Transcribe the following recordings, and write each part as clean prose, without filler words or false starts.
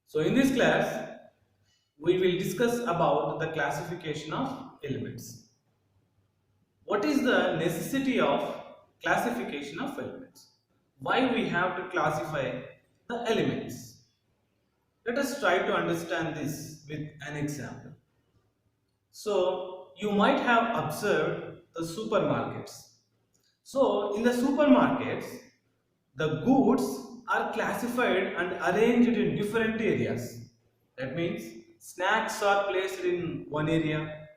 So in this class, we will discuss about the classification of elements. What is the necessity of classification of elements? Why we have to classify the elements? Let us try to understand this with an example. So you might have observed the supermarkets. So in the supermarkets, the goods are classified and arranged in different areas. That means snacks are placed in one area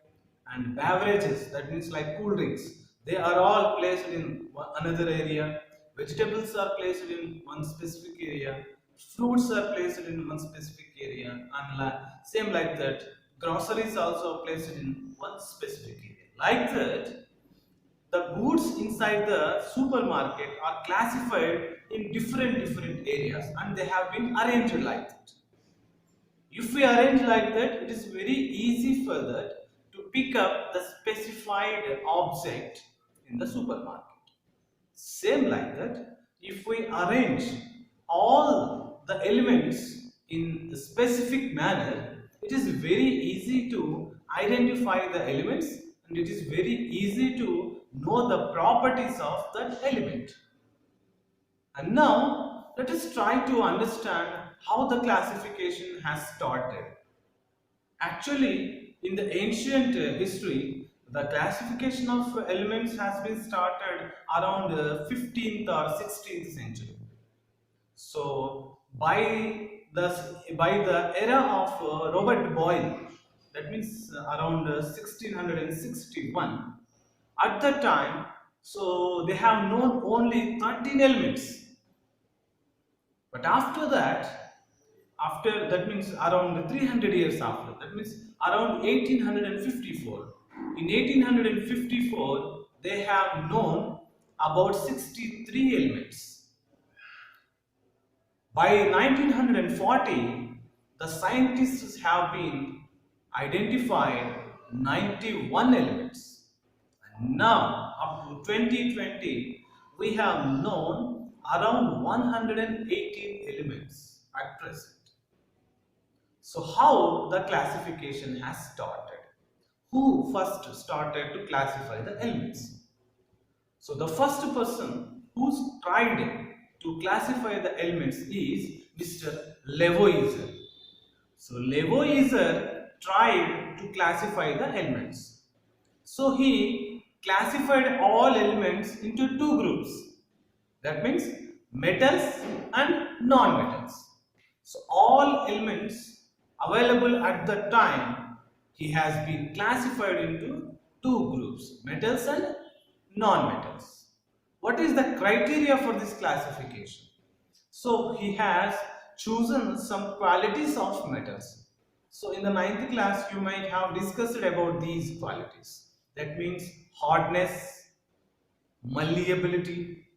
and beverages, that means like cool drinks, they are all placed in another area. Vegetables are placed in one specific area. Fruits are placed in one specific area, and same like that. Groceries also placed in one specific area. Like that, the goods inside the supermarket are classified in different areas and they have been arranged like that. If we arrange like that, it is very easy for that to pick up the specified object in the supermarket. Same like that, if we arrange all the elements in a specific manner, it is very easy to identify the elements and it is very easy to know the properties of that element. And now let us try to understand how the classification has started. Actually, in the ancient history, the classification of elements has been started around 15th or 16th century. So by the era of Robert Boyle, that means around 1661, at that time, so they have known only 13 elements. But after that, after that means around 300 years after, that means around 1854. In 1854, they have known about 63 elements. By 1940, the scientists have been identified 91 elements. And now, up to 2020, we have known around 118 elements at present. So how the classification has started? Who first started to classify the elements? So the first person who tried to classify the elements is Mr. Lavoisier. So Lavoisier tried to classify the elements. So he classified all elements into two groups. That means metals and non-metals. So all elements available at the time, he has been classified into two groups, metals and non-metals. What is the criteria for this classification? So he has chosen some qualities of metals. So in the ninth class, you might have discussed about these qualities. That means hardness, malleability.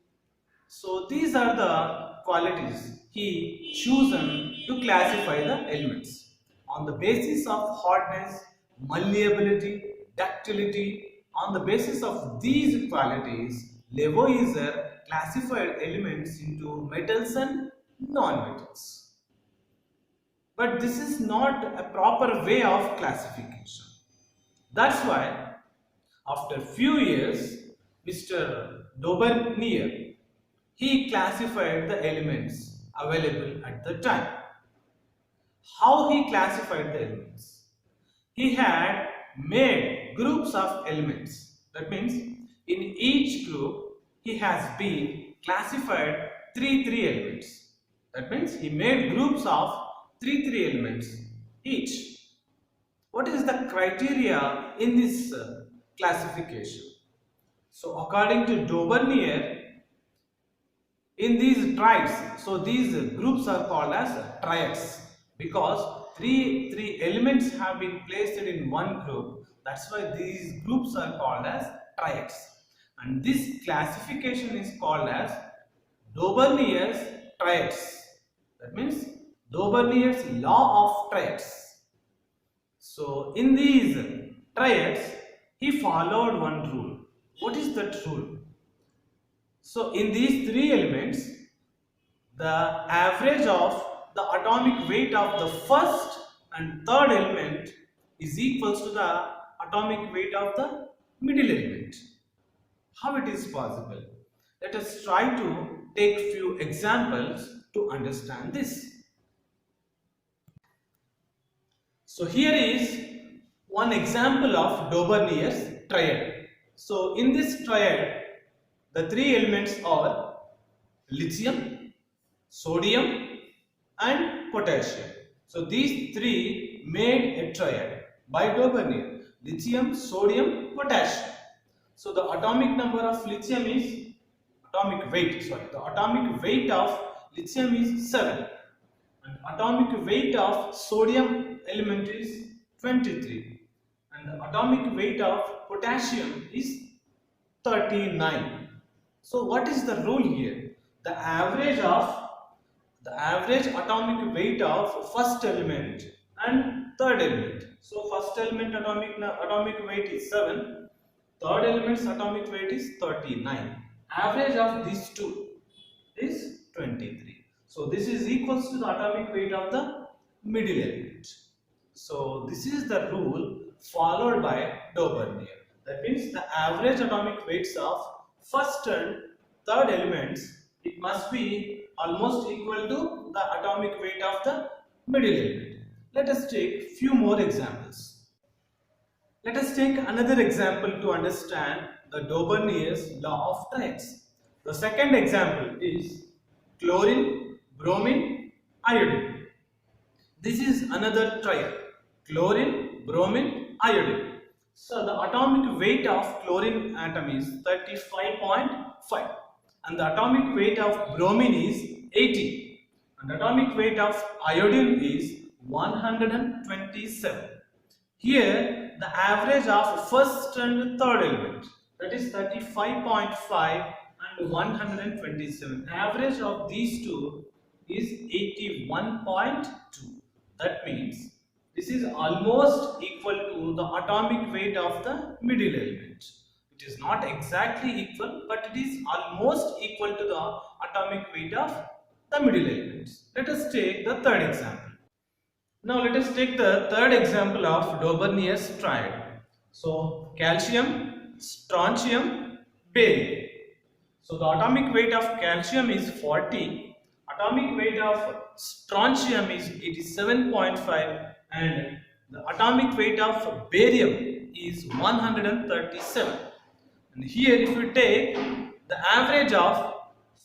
So these are the qualities he chosen to classify the elements. On the basis of hardness, malleability, ductility, on the basis of these qualities, Lavoisier classified elements into metals and non-metals. But this is not a proper way of classification. That's why, after few years, Mr. Daubernier, he classified the elements available at the time. How he classified the elements? He had made groups of elements. That means in each group he has been classified three elements. That means he made groups of three elements each. What is the criteria in this classification? So according to Daubernier, in these triads, so these groups are called as triads because three elements have been placed in one group. That's why these groups are called as triads. And this classification is called as Daubernier's triads. That means Daubernier's law of triads. So in these triads, he followed one rule. What is that rule? So in these three elements, the average of the atomic weight of the first and third element is equals to the atomic weight of the middle element. How it is possible? Let us try to take few examples to understand this. So here is one example of Dobrnier's triad. So in this triad, the three elements are lithium, sodium and potassium. So these three made a triad by Dobrnier: lithium, sodium, potassium. So the atomic number of lithium is the atomic weight of lithium is 7 and atomic weight of sodium element is 23 and the atomic weight of potassium is 39. So what is the rule here? The average atomic weight of first element and third element. So first element atomic weight is 7, third element's atomic weight is 39. Average of these two is 23. So this is equals to the atomic weight of the middle element. So this is the rule followed by Dobrnier. That means the average atomic weights of first and third elements, it must be almost equal to the atomic weight of the middle element. Let us take few more examples. Let us take another example to understand the Dobrnier's law of triads. The second example is chlorine, bromine, iodine. This is another triad: chlorine, bromine, iodine. So the atomic weight of chlorine atom is 35.5 and the atomic weight of bromine is 80 and the atomic weight of iodine is 127. Here the average of first and third element, that is 35.5 and 127. Average of these two is 81.2. That means this is almost equal to the atomic weight of the middle element. It is not exactly equal, but it is almost equal to the atomic weight of the middle element. Let us take the third example. Now let us take the third example of Dobrnier's triad. So calcium, strontium, barium. So the atomic weight of calcium is 40, atomic weight of strontium is 87.5 and the atomic weight of barium is 137. And here if you take the average of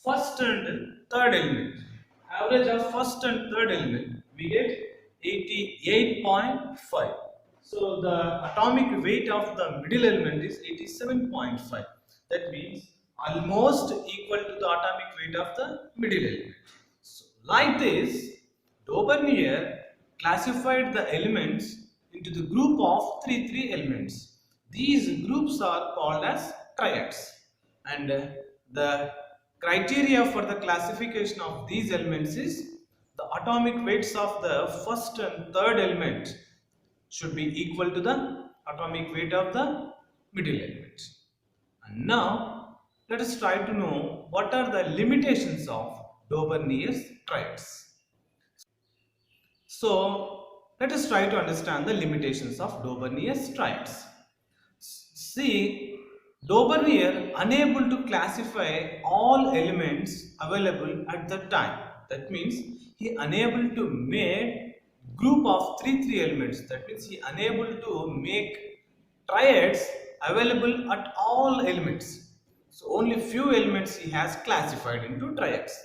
first and third element, we get 88.5. So the atomic weight of the middle element is 87.5. That means almost equal to the atomic weight of the middle element. So like this, Dobrnier classified the elements into the group of three elements. These groups are called as triads, and the criteria for the classification of these elements is the atomic weights of the first and third element should be equal to the atomic weight of the middle element. And now let us try to know what are the limitations of Dobrnier's triads. So let us try to understand the limitations of Dobrnier's triads. See, Dobrnier unable to classify all elements available at the time. That means he unable to make group of three elements. That means he unable to make triads available at all elements. So only few elements he has classified into triads.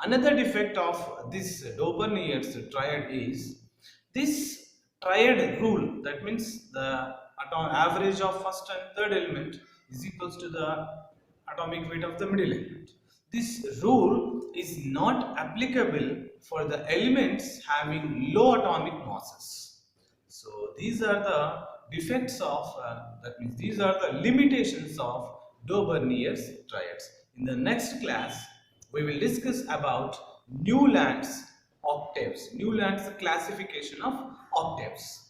Another defect of this Dobrnier's triad is this triad rule. That means the average of first and third element is equals to the atomic weight of the middle element. This rule is not applicable for the elements having low atomic masses. So these are the defects of, that means these are the limitations of Dobrnier's triads. In the next class, we will discuss about Newland's octaves, Newland's classification of octaves.